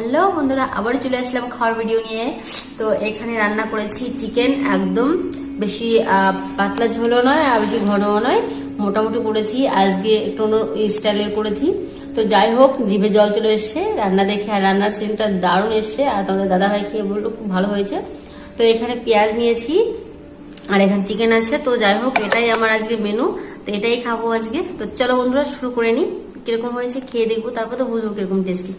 Hello বন্ধুরা, আবার চলে আসলাম খাওয়ার ভিডিও নিয়ে। তো এখানে রান্না করেছি চিকেন, একদম বেশি পাতলা ঝোলও নয় আর বেশি ঘনও নয়, মোটামুটি করেছি। আজকে একটু অন্য স্টাইলের করেছি। তো যাই হোক, জিভে জল চলে এসছে রান্না দেখে, আর রান্নার সিনটা দারুণ এসছে। আর তোমাদের দাদা ভাই খেয়ে বললো খুব ভালো হয়েছে। তো এখানে পেঁয়াজ নিয়েছি আর এখানে চিকেন আছে। তো যাই হোক, এটাই আমার আজকে মেনু, তো এটাই খাবো আজকে। তো চলো বন্ধুরা, শুরু করে নিই। কিরকম হয়েছে খেয়ে দেখবো, তারপর তো বুঝবো কিরকম টেস্টি।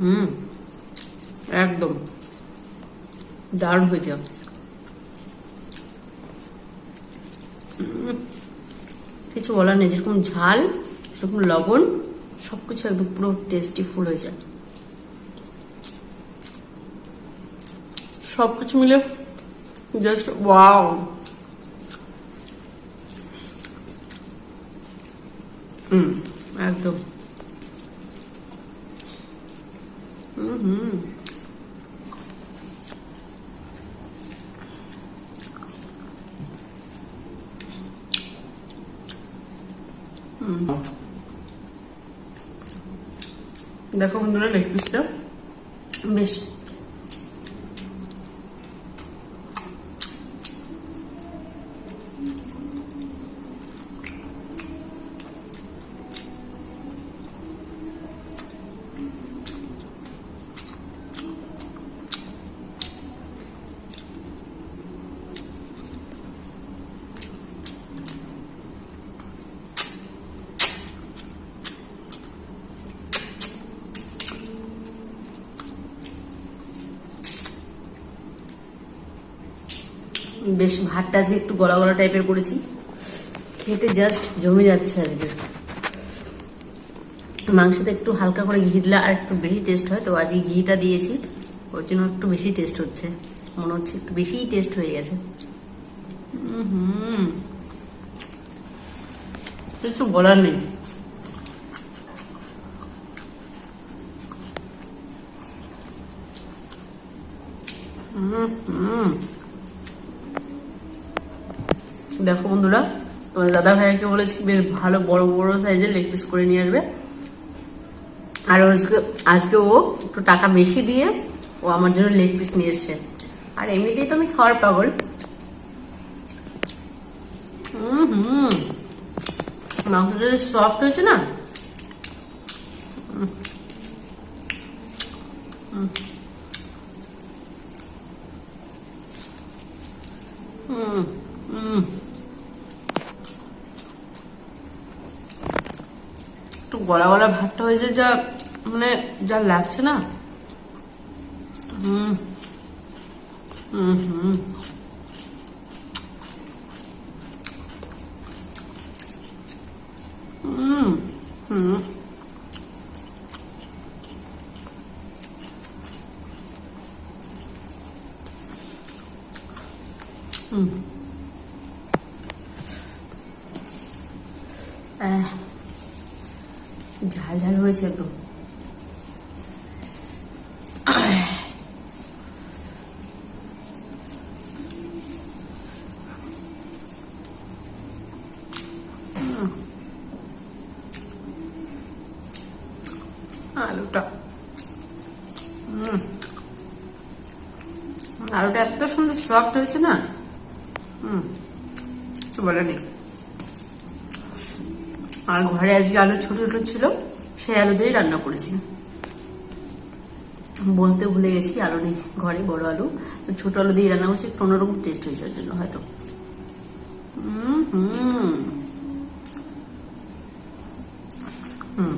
হুম, একদম দারুণ হয়েছে। কিছু বলার নেই, যেরকম ঝাল সেরকম লবণ, সবকিছু একদম পুরো টেস্টি ফুল হয়েছে। সবকিছু মিলে জাস্ট ওয়াও। একদম হুম। দেখো বন্ধুরা, লেগ পিসটা বেশ বেশ ভাতটা আজকে একটু গলা গলা টাইপের করেছি, খেতে জাস্ট জমে যাচ্ছে আজকে। মাংসতে একটু হালকা করে ঘি দিলে আর একটু বেশি টেস্ট হয়, তো আজকে ঘিটা দিয়েছি, ওর জন্য একটু বেশি টেস্ট হচ্ছে, মনে হচ্ছে একটু বেশিই টেস্ট হয়ে গেছে। কিছু বলার নেই। দেখো বন্ধুরা, তোমাদের দাদা ভাইকে বলেছি বেশ ভালো বড় বড় সাইজের লেগ পিস করে নিয়ে আসবে। আর আজকে ও একটু টাকা বেশি দিয়ে ও আমার জন্য লেগ পিস নিয়ে এসছে। আর এমনিতেই তো আমি খাওয়ার পাগল। মাংসটা সফট হয়েছে না, একটু গলা গলা ভাতটা হয়েছে, যা মানে যা লাগছে না। হুম হুম হুম হুম হুম হুম। ঝাল ঝাল হয়েছে একদম। আলুটা আলুটা এত সুন্দর সফট হয়েছে না, কিছু বলে নেই। আর ঘরে আজকে আলু ছোট ছোট ছিল, সেই আলু দিয়েই রান্না করেছি। বলতে ভুলে গেছি, আলু নেই ঘরে, বড় আলু, তো ছোট আলু দিয়ে রান্না করছি, একটু অন্যরকম টেস্ট হয়েছে ওর জন্য হয়তো। হুম হুম হুম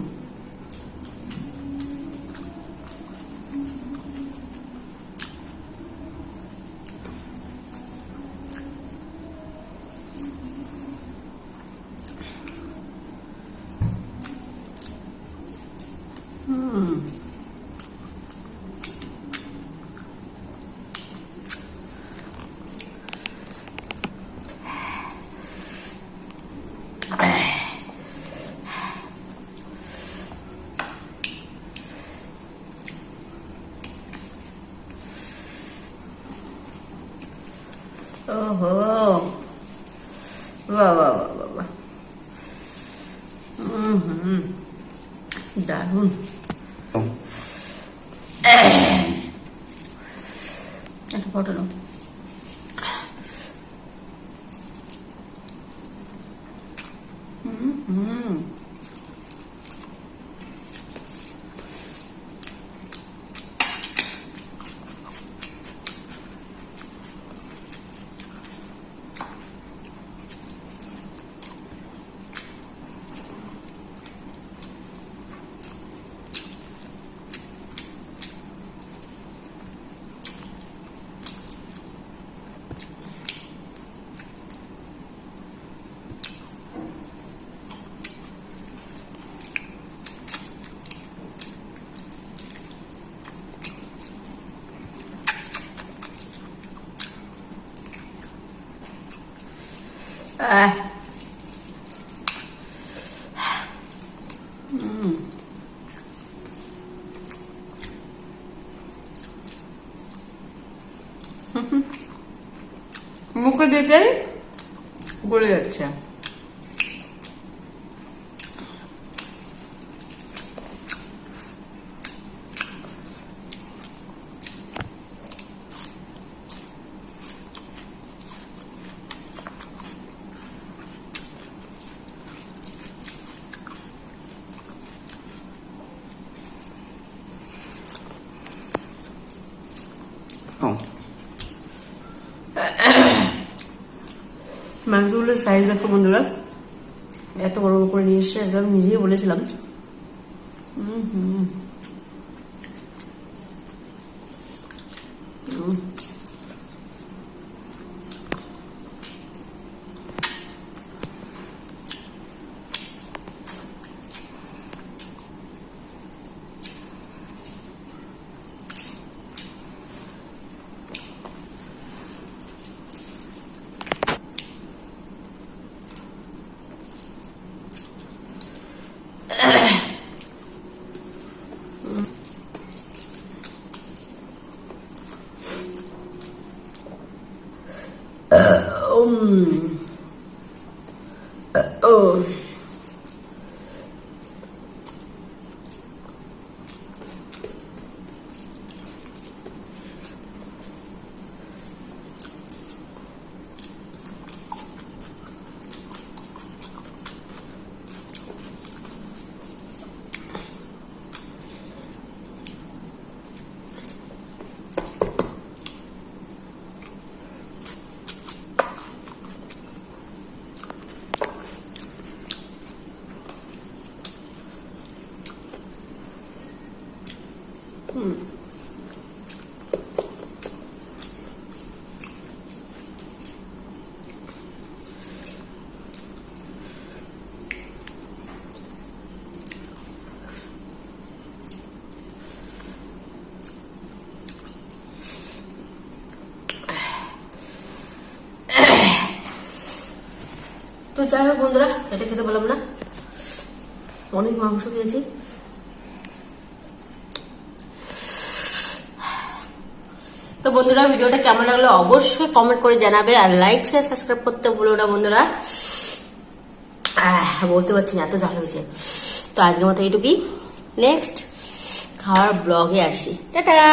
হুম। বাহ বাহ বাহ বাহ বাহ, দারুণ। একটা ফটো নাও। মুখে দিতেই গলে যাচ্ছে। মাংসগুলোর সাইজ দেখো বন্ধুরা, এত বড় বড় করে নিয়ে এসছে, একদম নিজেই বলেছিলাম। Oh. তো যাই হোক বন্ধুরা, এটা খেতে বললাম না, অনেক মাংস খেয়েছি। তো বন্ধুরা, ভিডিওটা কেমন লাগলো অবশ্যই কমেন্ট করে জানাবে, আর লাইক শেয়ার সাবস্ক্রাইব করতে ভুলো না বন্ধুরা। বলতে পারছি না, এত ঝাল হয়েছে। তো আজকের মতো এইটুকুই, নেক্সট খাওয়ার ব্লগে আসি, টাটা।